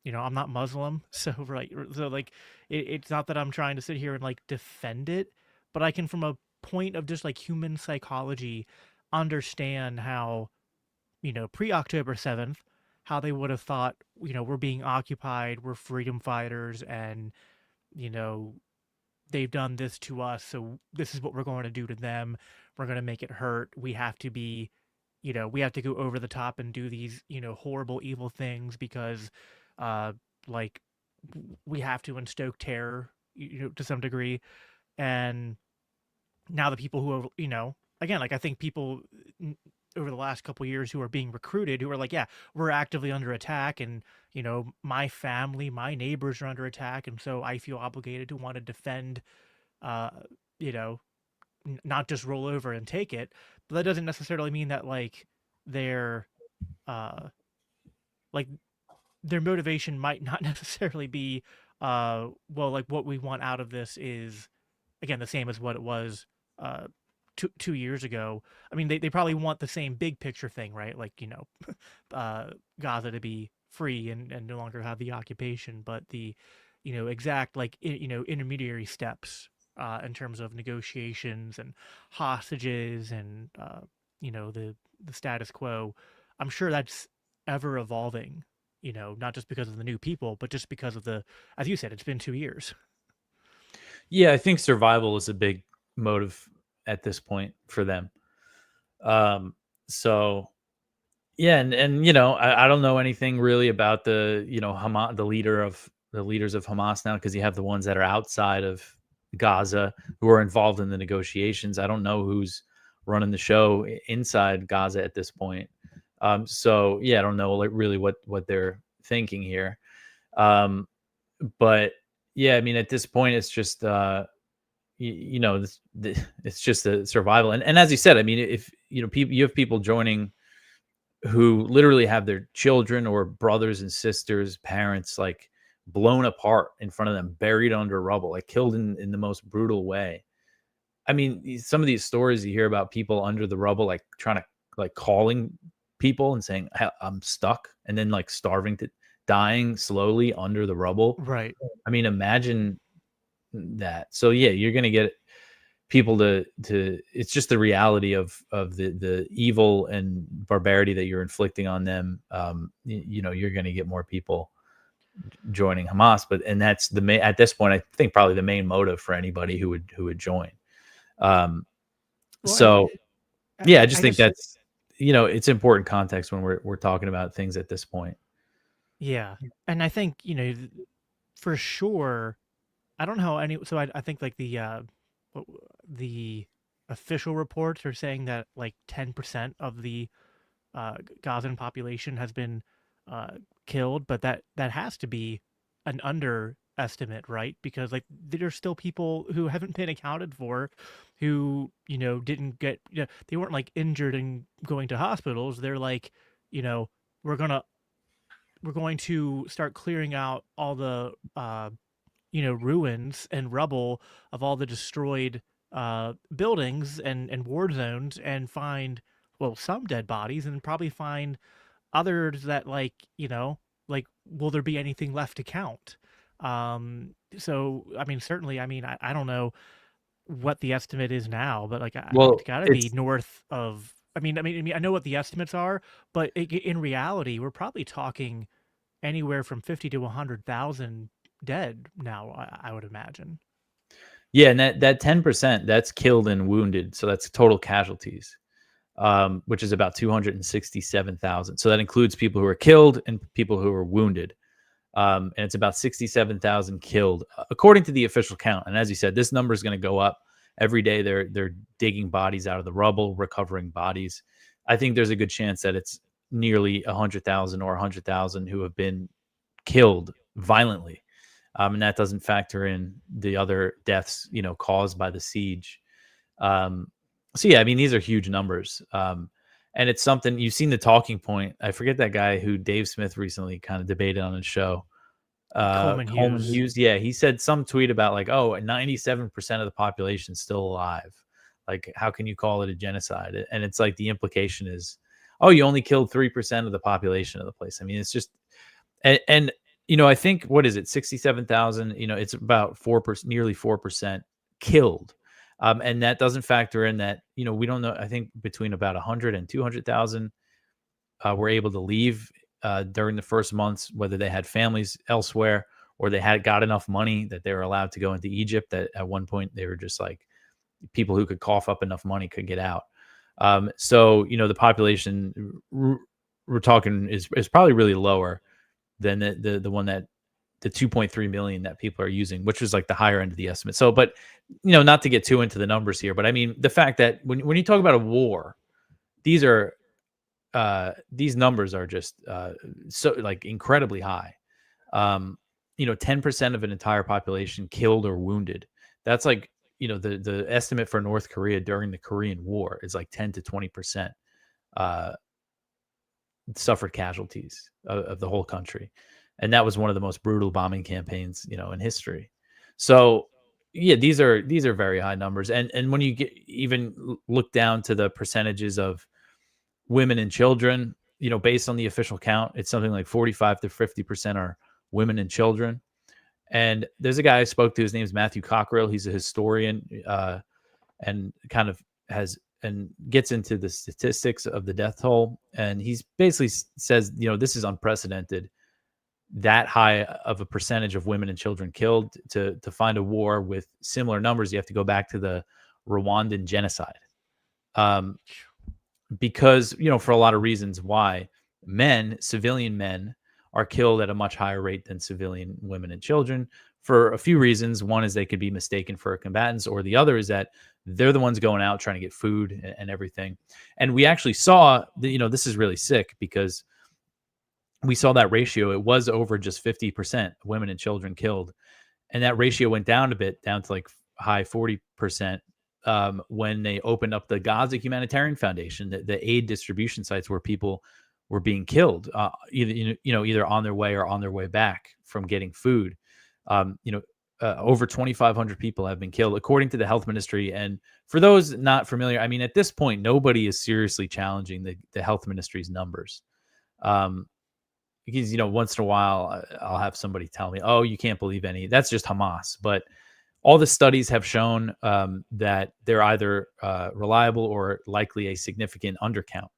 I'm not Muslim, so right, so like it's not that I'm trying to sit here and like defend it, but I can, from a point of just like human psychology, understand how pre October 7th, how they would have thought we're being occupied, we're freedom fighters, and you know they've done this to us, so this is what we're going to do to them. We're going to make it hurt. We have to be we have to go over the top and do these, horrible, evil things because, uh, like, we have to instoke terror, to some degree. And now the people who are, again, like, I think people over the last couple years who are being recruited who are like, yeah, we're actively under attack, and my family, my neighbors are under attack, and so I feel obligated to want to defend, uh, you know, not just roll over and take it. But that doesn't necessarily mean that like their uh like their motivation might not necessarily be well, like what we want out of this is again the same as what it was uh 2 years ago. I mean they probably want the same big picture thing, right? Like, Gaza to be free and no longer have the occupation, but the exact like intermediary steps in terms of negotiations and hostages and the status quo. I'm sure that's ever evolving. Not just because of the new people, but just because of as you said, it's been 2 years. Yeah, I think survival is a big motive at this point for them. Um, so yeah, and I don't know anything really about the Hamas, the leaders of Hamas now, because you have the ones that are outside of Gaza who are involved in the negotiations. I don't know who's running the show inside Gaza at this point. So yeah, I don't know like really what they're thinking here. Um, but yeah, I mean at this point it's just it's just a survival. And as you said, I mean, if people, you have people joining who literally have their children or brothers and sisters, parents, like blown apart in front of them, buried under rubble, like killed in the most brutal way. I mean, some of these stories you hear about people under the rubble, like trying to like calling people and saying, I'm stuck, and then like starving to dying slowly under the rubble. Right. I mean, imagine that. So yeah, you're gonna get people to it's just the reality of the evil and barbarity that you're inflicting on them. You're going to get more people joining Hamas, but and that's the main, at this point I think probably the main motive for anybody who would join. um Well, and so yeah, I just I think guess that's it's important context when we're talking about things at this point. yeah, and I think for sure. I don't know any. So I think like the official reports are saying that like 10% of the Gazan population has been uh, killed, but that has to be an underestimate, right? Because like there's still people who haven't been accounted for, who didn't get, they weren't like injured and going to hospitals. They're like, you know, we're gonna we're going to start clearing out all the ruins and rubble of all the destroyed buildings and war zones, and find, well, some dead bodies, and probably find others that, like, like, will there be anything left to count? So I mean, certainly, I mean, I don't know what the estimate is now, but like, I mean, it's Well, got to be it's north of. I know what the estimates are, but in reality, we're probably talking anywhere from 50 to 100,000 dead now, I would imagine. yeah, and that 10%, that's killed and wounded, so that's total casualties, which is about 267,000. So that includes people who are killed and people who are wounded. And it's about 67,000 killed, according to the official count. And as you said, this number is going to go up every day. They're digging bodies out of the rubble, recovering bodies. I think there's a good chance that it's nearly 100,000 or 100,000 who have been killed violently, and that doesn't factor in the other deaths, caused by the siege. So yeah, I mean, these are huge numbers. And it's something you've seen. The talking point, I forget that guy who Dave Smith recently kind of debated on his show. Coleman Coleman Hughes. Hughes. Yeah, he said some tweet about like, oh, 97% of the population's still alive. Like, how can you call it a genocide? And it's like the implication is, oh, you only killed 3% of the population of the place. I mean, it's just, and I think, what is it, 67,000? It's about 4%, nearly 4% killed. And that doesn't factor in that, we don't know. I think between about 100 and 200,000 were able to leave during the first months, whether they had families elsewhere or they had got enough money that they were allowed to go into Egypt. That at one point they were just like, people who could cough up enough money could get out. So the population we're talking is probably really lower than the one that the 2.3 million that people are using, which was like the higher end of the estimate. So, but not to get too into the numbers here, but I mean, the fact that when you talk about a war, these numbers are just so like incredibly high. 10% of an entire population killed or wounded. That's like, the estimate for North Korea during the Korean War is like 10 to 20% suffered casualties of the whole country. And that was one of the most brutal bombing campaigns, in history. So yeah, these are very high numbers. And when you look down to the percentages of women and children, based on the official count, it's something like 45 to 50% are women and children. And there's a guy I spoke to, his name's Matthew Cockrell. He's a historian, and kind of gets into the statistics of the death toll. And he's basically says, this is unprecedented, that high of a percentage of women and children killed. To find a war with similar numbers, you have to go back to the Rwandan genocide. Because, for a lot of reasons why civilian men are killed at a much higher rate than civilian women and children, for a few reasons. One is they could be mistaken for combatants, or the other is that they're the ones going out trying to get food and everything. And we actually saw, this is really sick, because we saw that ratio. It was over just 50% women and children killed. And that ratio went down a bit, down to like high 40%. When they opened up the Gaza Humanitarian Foundation, the aid distribution sites where people were being killed, either on their way or on their way back from getting food. Over 2,500 people have been killed, according to the health ministry. And for those not familiar, I mean, at this point, nobody is seriously challenging the health ministry's numbers. Because, once in a while, I'll have somebody tell me, oh, you can't believe any. That's just Hamas. But all the studies have shown that they're either reliable or likely a significant undercount.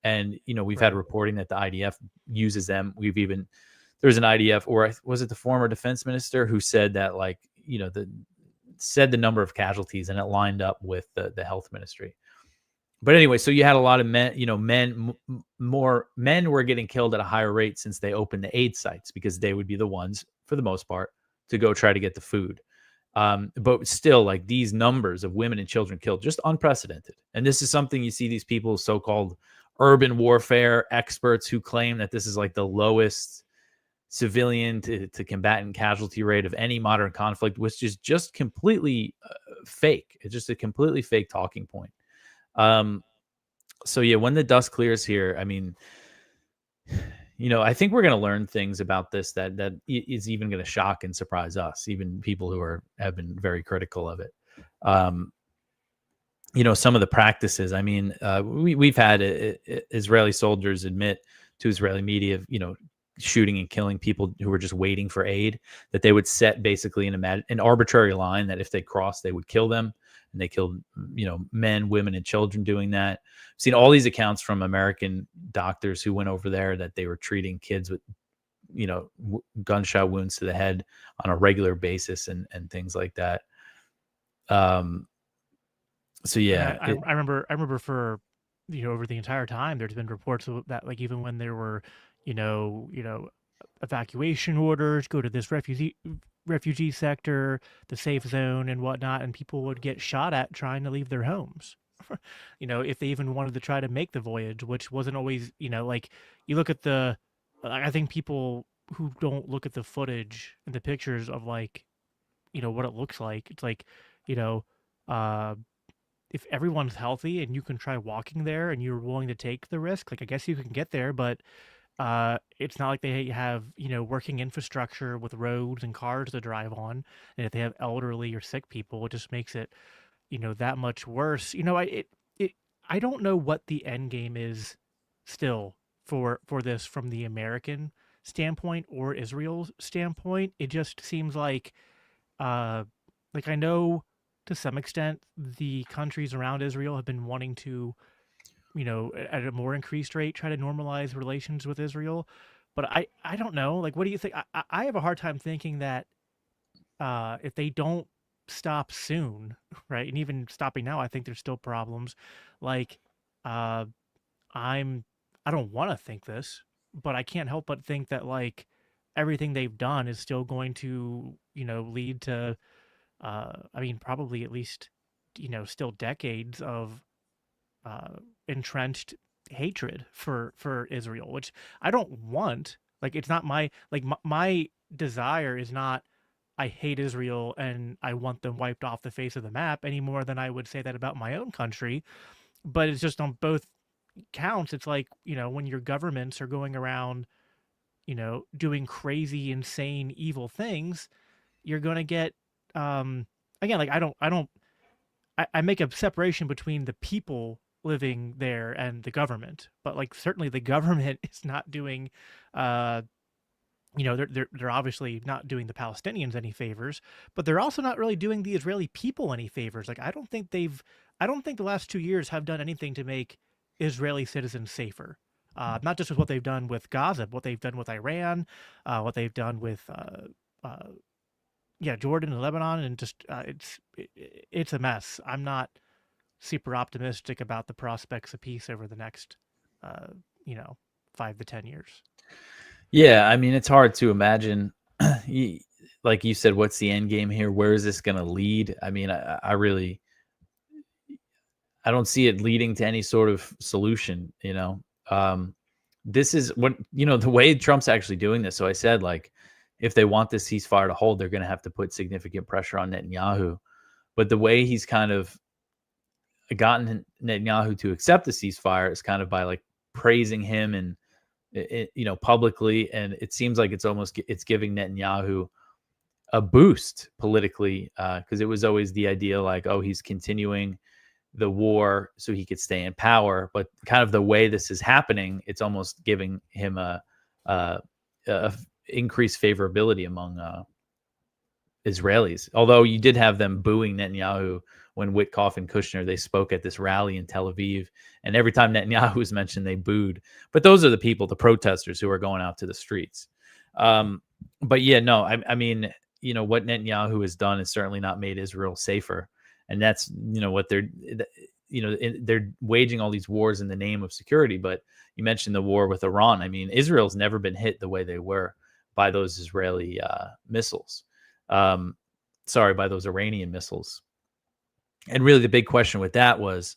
And, we've had reporting that the IDF uses them. There's an IDF, or was it the former defense minister, who said that, like, said the number of casualties, and it lined up with the health ministry. But anyway, so you had a lot of men, more men were getting killed at a higher rate since they opened the aid sites, because they would be the ones, for the most part, to go try to get the food. But still, like, these numbers of women and children killed, just unprecedented. And this is something you see these people, so-called urban warfare experts, who claim that this is like the lowest civilian to combatant casualty rate of any modern conflict, which is just completely fake. It's just a completely fake talking point. So yeah, when the dust clears here, I mean, I think we're going to learn things about this that is even going to shock and surprise us, even people who have been very critical of it. Some of the practices. I mean, we've had Israeli soldiers admit to Israeli media, shooting and killing people who were just waiting for aid. That they would set basically an arbitrary line that if they crossed, they would kill them, and they killed men, women, and children doing that. I've seen all these accounts from American doctors who went over there that they were treating kids with gunshot wounds to the head on a regular basis and things like that. So yeah, I remember for over the entire time there's been reports of that, like, even when there were evacuation orders, go to this refugee sector, the safe zone and whatnot, and people would get shot at trying to leave their homes. If they even wanted to try to make the voyage, which wasn't always, like, you look at I think people who don't look at the footage and the pictures of, like, what it looks like, it's like, uh if everyone's healthy and you can try walking there and you're willing to take the risk, like, I guess you can get there, but it's not like they have, working infrastructure with roads and cars to drive on. And if they have elderly or sick people, it just makes it, that much worse. I don't know what the end game is still for this from the American standpoint or Israel's standpoint. It just seems uh, like, I know to some extent the countries around Israel have been wanting to, at a more increased rate, try to normalize relations with Israel. But I don't know. Like, what do you think? I have a hard time thinking that if they don't stop soon, right, and even stopping now, I think there's still problems. Like, uh, I don't want to think this, but I can't help but think that, like, everything they've done is still going to, lead to, I mean, probably at least, still decades of entrenched hatred for Israel, which I don't want. Like, it's not my desire is not I hate Israel and I want them wiped off the face of the map any more than I would say that about my own country. But it's just on both counts. It's like, when your governments are going around, doing crazy, insane, evil things, you're going to get, again, like, I make a separation between the people living there and the government, but, like, certainly the government is not doing, uh, they're obviously not doing the Palestinians any favors, but they're also not really doing the Israeli people any favors. Like, I don't think the last 2 years have done anything to make Israeli citizens safer. Not just with what they've done with Gaza, but what they've done with Iran, what they've done with, yeah, Jordan and Lebanon, and just it's a mess. I'm not super optimistic about the prospects of peace over the next, uh, 5 to 10 years. yeah. I mean, it's hard to imagine. Like you said, what's the end game here? Where is this going to lead? I mean, I really, I don't see it leading to any sort of solution. This is what, the way Trump's actually doing this. So I said, like, if they want this ceasefire to hold, they're going to have to put significant pressure on Netanyahu. But the way he's kind of gotten Netanyahu to accept the ceasefire is kind of by, like, praising him and, publicly. And it seems like it's giving Netanyahu a boost politically, because it was always the idea, like, oh, he's continuing the war so he could stay in power. But kind of the way this is happening, it's almost giving him a increased favorability among Israelis. Although you did have them booing Netanyahu when Witkoff and Kushner, they spoke at this rally in Tel Aviv, and every time Netanyahu was mentioned, they booed. But those are the people, the protesters, who are going out to the streets. But yeah, no, I mean, what Netanyahu has done has certainly not made Israel safer, and that's what they're waging all these wars in the name of security. But you mentioned the war with Iran. I mean, Israel's never been hit the way they were by those Israeli missiles. sorry, by those Iranian missiles. And really, the big question with that was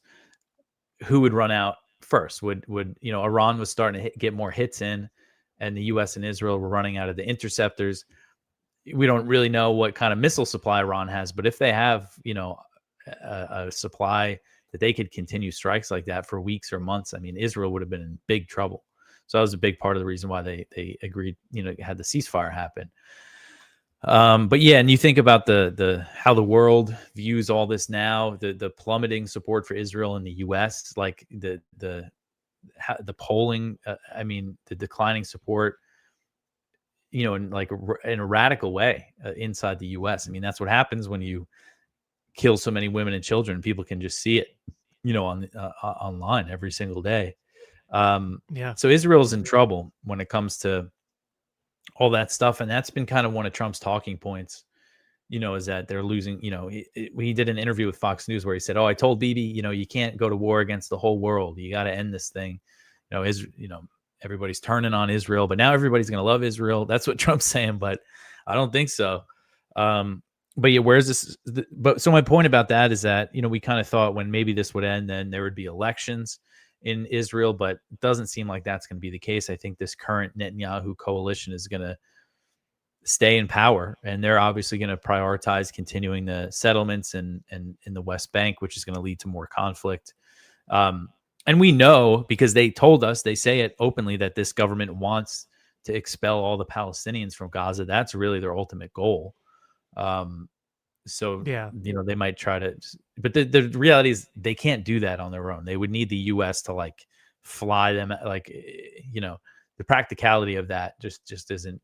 who would run out first? Would Iran was starting to get more hits in, and the U.S. and Israel were running out of the interceptors. We don't really know what kind of missile supply Iran has, but if they have, a supply that they could continue strikes like that for weeks or months, I mean, Israel would have been in big trouble. So that was a big part of the reason why they agreed, had the ceasefire happen. But yeah, and you think about the how the world views all this now, the plummeting support for Israel in the U.S., like the polling, I mean, the declining support, in a radical way inside the U.S. I mean, that's what happens when you kill so many women and children. People can just see it, on online every single day. Yeah. So Israel's in trouble when it comes to all that stuff, and that's been kind of one of Trump's talking points. Is that they're losing. He did an interview with Fox News where he said, "Oh, I told Bibi, you can't go to war against the whole world. You got to end this thing." Everybody's turning on Israel, but now everybody's going to love Israel. That's what Trump's saying, but I don't think so. But yeah, where's this? But so my point about that is that, we kind of thought when maybe this would end, then there would be elections in Israel, but it doesn't seem like that's going to be the case. I think this current Netanyahu coalition is going to stay in power, and they're obviously going to prioritize continuing the settlements and in the West Bank, which is going to lead to more conflict. And we know, because they told us, they say it openly, that this government wants to expel all the Palestinians from Gaza. That's really their ultimate goal. So, Yeah. they might try to, but the reality is they can't do that on their own. They would need the U.S. to fly them, the practicality of that just isn't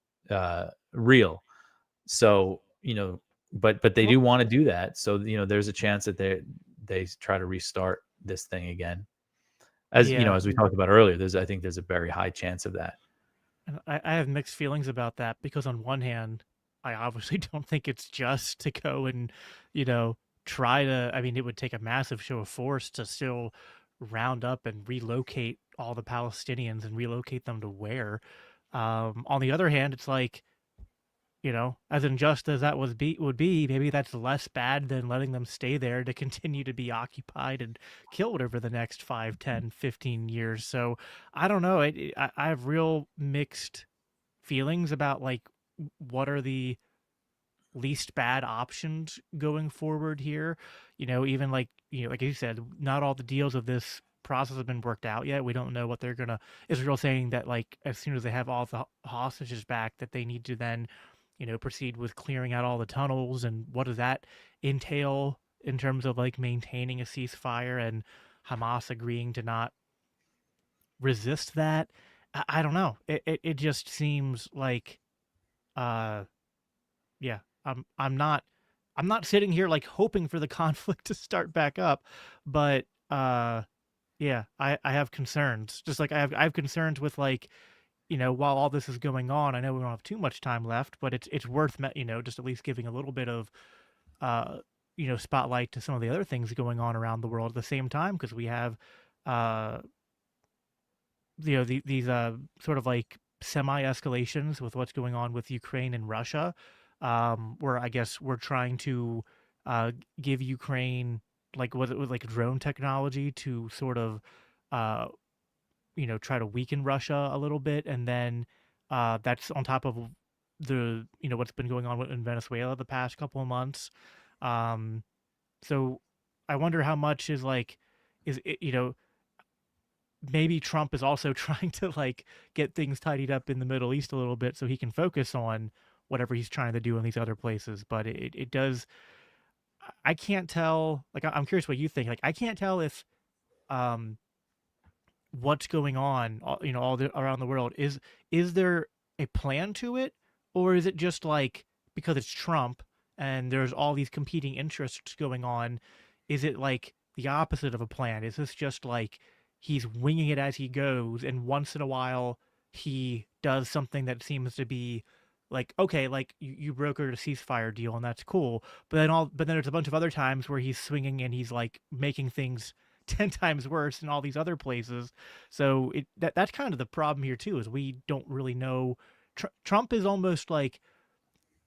real. So, but they do want to do that. So, there's a chance that they try to restart this thing again. As Yeah. as we talked about earlier, I think there's a very high chance of that. And I have mixed feelings about that because on one hand, I obviously don't think it's just to go and, try to, I mean, it would take a massive show of force to still round up and relocate all the Palestinians and relocate them to where. On the other hand, it's like, as unjust as that would be, maybe that's less bad than letting them stay there to continue to be occupied and killed over the next 5, 10, 15 years. So I don't know. I have real mixed feelings about what are the least bad options going forward here. Even like you said, not all the deals of this process have been worked out yet. We don't know what they're gonna. Israel saying that as soon as they have all the hostages back, that they need to then proceed with clearing out all the tunnels, and what does that entail in terms of maintaining a ceasefire and Hamas agreeing to not resist that. I don't know. It just seems like, yeah, I'm not sitting here hoping for the conflict to start back up, but yeah, I have concerns. Just like I have concerns with while all this is going on, I know we don't have too much time left, but it's worth just at least giving a little bit of spotlight to some of the other things going on around the world at the same time, because we have uh these sort of semi escalations with what's going on with Ukraine and Russia, where I guess we're trying to give Ukraine was it with drone technology to sort of uh try to weaken Russia a little bit, and then that's on top of the what's been going on in Venezuela the past couple of months. Um, so I wonder how much is it, maybe Trump is also trying to get things tidied up in the Middle East a little bit so he can focus on whatever he's trying to do in these other places. But it does. I can't tell. I'm curious what you think. I can't tell if um what's going on, around the world. Is there a plan to it, or is it just because it's Trump and there's all these competing interests going on? Is it the opposite of a plan? Is this just he's winging it as he goes, and once in a while he does something that seems to be okay, you brokered a ceasefire deal and that's cool, but then there's a bunch of other times where he's swinging and he's making things 10 times worse in all these other places. So that's kind of the problem here too, is we don't really know. Trump is almost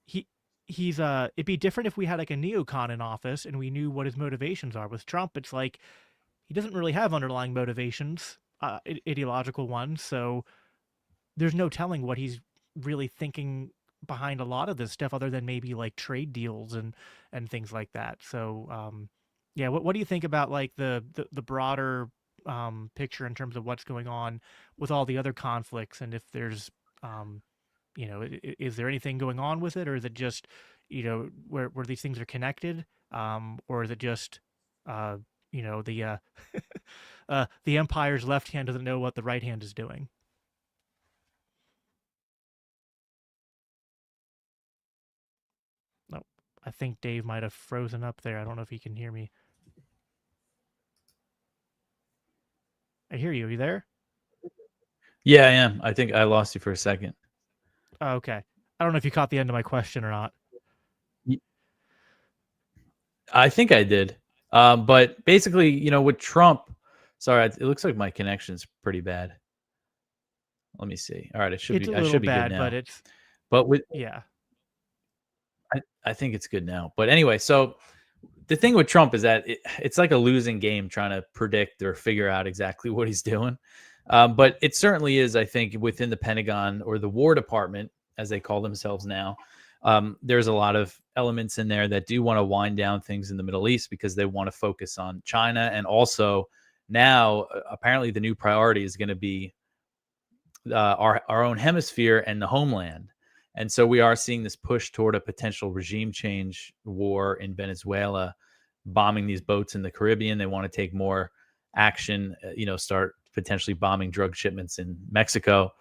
he it'd be different if we had like a neocon in office and we knew what his motivations are. With Trump, it's like he doesn't really have underlying motivations, ideological ones. So there's no telling what he's really thinking behind a lot of this stuff, other than maybe like trade deals and things like that. So yeah, what do you think about like the broader picture in terms of what's going on with all the other conflicts, and if there's um, is there anything going on with it, or is it just where these things are connected, or is it just uh, the the empire's left hand doesn't know what the right hand is doing? No, I think Dave might have frozen up there. I don't know if he can hear me. I hear you. Are you there? Yeah, I am. I think I lost you for a second. Oh, okay. I don't know if you caught the end of my question or not. I think I did. But basically, with Trump, sorry, it looks like my connection's pretty bad. Let me see. All right, It's a I little should be good bad, but now. But yeah. I think it's good now. But anyway, so the thing with Trump is that it's like a losing game trying to predict or figure out exactly what he's doing. But it certainly is, I think, within the Pentagon or the War Department, as they call themselves now. There's a lot of elements in there that do want to wind down things in the Middle East because they want to focus on China. And also now, apparently, the new priority is going to be our own hemisphere and the homeland. And so we are seeing this push toward a potential regime change war in Venezuela, bombing these boats in the Caribbean. They want to take more action, start potentially bombing drug shipments in Mexico.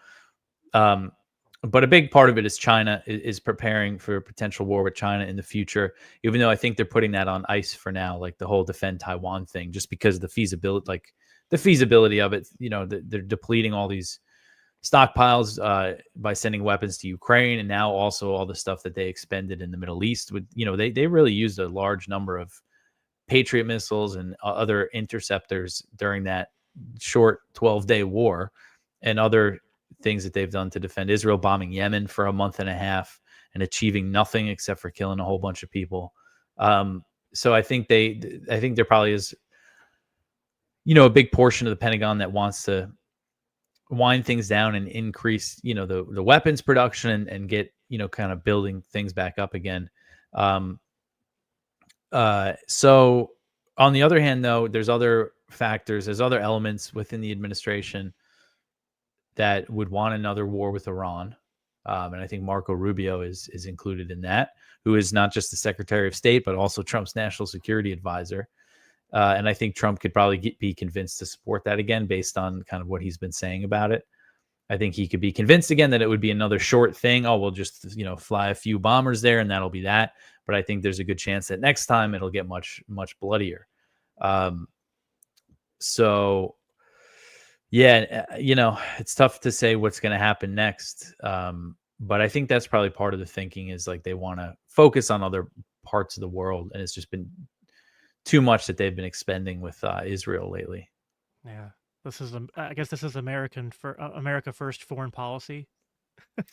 But a big part of it is China is preparing for a potential war with China in the future, even though I think they're putting that on ice for now, like the whole defend Taiwan thing, just because the feasibility of it, they're depleting all these stockpiles by sending weapons to Ukraine, and now also all the stuff that they expended in the Middle East. With they really used a large number of Patriot missiles and other interceptors during that short 12-day war, and other things that they've done to defend Israel, bombing Yemen for a month and a half and achieving nothing except for killing a whole bunch of people. So I think there probably is a big portion of the Pentagon that wants to wind things down and increase, the weapons production and get, kind of building things back up again. So on the other hand, though, there's other factors, there's other elements within the administration that would want another war with Iran. And I think Marco Rubio is included in that, who is not just the Secretary of State, but also Trump's national security advisor. And I think Trump could probably be convinced to support that again, based on kind of what he's been saying about it. I think he could be convinced again that it would be another short thing. Oh, we'll just, fly a few bombers there and that'll be that. But I think there's a good chance that next time it'll get much, much bloodier. So, yeah, it's tough to say what's going to happen next. But I think that's probably part of the thinking, is like they want to focus on other parts of the world. And it's just been too much that they've been expending with Israel lately. Yeah. I guess this is America first foreign policy. Yeah,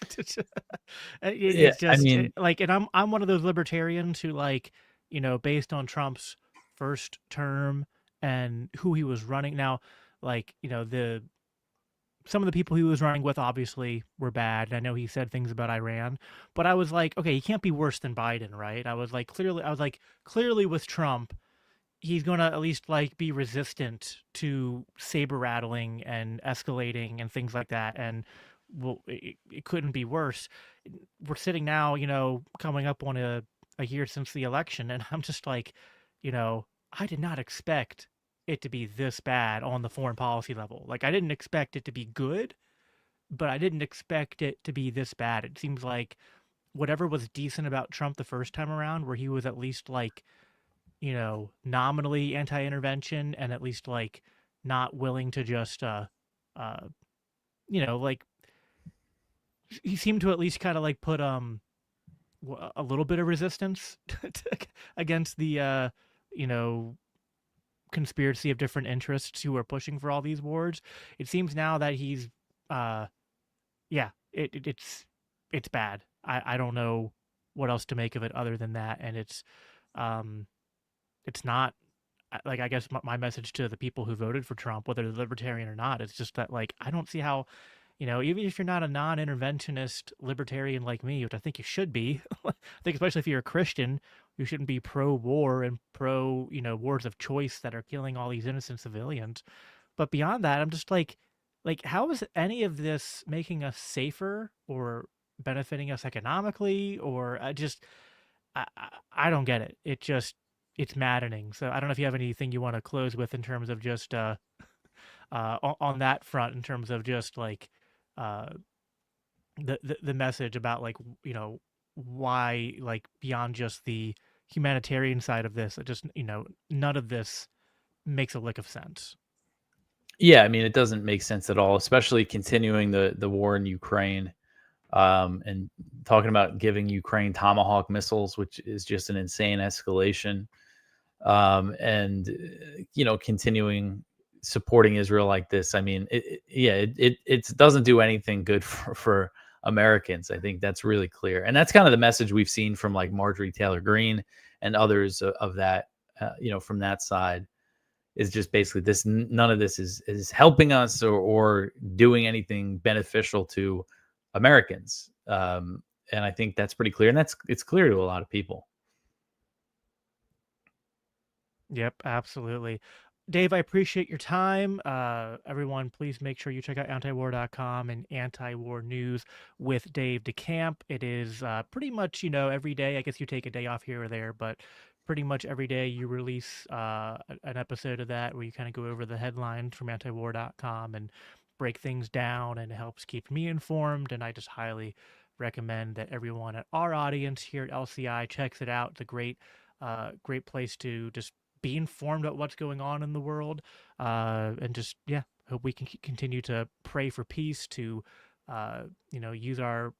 It's I just mean, like, and I'm one of those libertarians who, like, based on Trump's first term and who he was running now, like, the some of the people he was running with obviously were bad. And I know he said things about Iran, but I was like, okay, he can't be worse than Biden, right? I was like, clearly with Trump, he's going to at least like be resistant to saber rattling and escalating and things like that. And well, it couldn't be worse. We're sitting now, coming up on a year since the election, and I'm just like, I did not expect it to be this bad on the foreign policy level. Like, I didn't expect it to be good, but I didn't expect it to be this bad. It seems like whatever was decent about Trump the first time around, where he was at least like, nominally anti-intervention and at least like not willing to just like, he seemed to at least kind of like put a little bit of resistance against the you know conspiracy of different interests who are pushing for all these wars. It seems now that he's yeah, it's bad. I don't know what else to make of it other than that. And um, it's not like, I guess my message to the people who voted for Trump, whether they're libertarian or not, is just that, like, I don't see how, even if you're not a non-interventionist libertarian like me, which I think you should be, I think especially if you're a Christian, you shouldn't be pro-war and pro, wars of choice that are killing all these innocent civilians. But beyond that, I'm just like, how is any of this making us safer or benefiting us economically? Or I don't get it. It's maddening. So I don't know if you have anything you want to close with in terms of just on that front, in terms of just like uh the message about, like, why, like, beyond just the humanitarian side of this, it just, none of this makes a lick of sense. Yeah, I mean, it doesn't make sense at all, especially continuing the war in Ukraine, and talking about giving Ukraine Tomahawk missiles, which is just an insane escalation. And continuing supporting Israel like this. I mean, it doesn't do anything good for Americans. I think that's really clear, and that's kind of the message we've seen from like Marjorie Taylor Greene and others of that, from that side, is just basically this: none of this is helping us or doing anything beneficial to Americans. And I think that's pretty clear, and it's clear to a lot of people. Yep, absolutely. Dave, I appreciate your time. Everyone, please make sure you check out antiwar.com and anti-war news with Dave DeCamp. It is pretty much, every day. I guess you take a day off here or there, but pretty much every day you release an episode of that where you kind of go over the headlines from antiwar.com and break things down, and it helps keep me informed. And I just highly recommend that everyone at our audience here at LCI checks it out. It's a great place to just be informed about what's going on in the world, and just, yeah, hope we can continue to pray for peace, to use our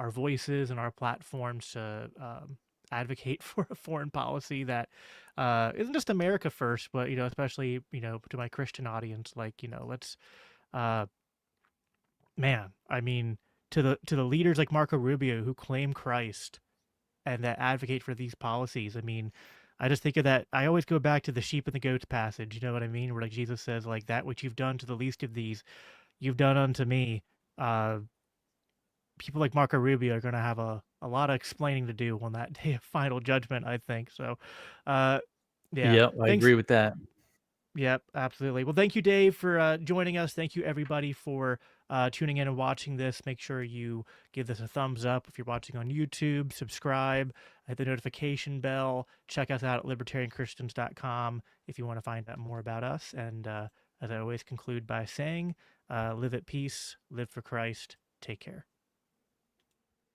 voices and our platforms to advocate for a foreign policy that isn't just America first, but especially to my Christian audience, like, let's uh, man, I mean, to the leaders like Marco Rubio who claim Christ and that advocate for these policies. I mean, I just think of that. I always go back to the sheep and the goats passage. You know what I mean? Where, like, Jesus says, like, that which you've done to the least of these, you've done unto me. Uh, People like Marco Rubio are going to have a lot of explaining to do on that day of final judgment, I think. So, uh, yeah, Yeah, I thanks. agree with that. Yep, absolutely. Well, thank you, Dave, for joining us. Thank you, everybody, for tuning in and watching this. Make sure you give this a thumbs up if you're watching on YouTube. Subscribe, hit the notification bell. Check us out at libertarianchristians.com if you want to find out more about us. And as I always conclude by saying, live at peace, live for Christ, take care.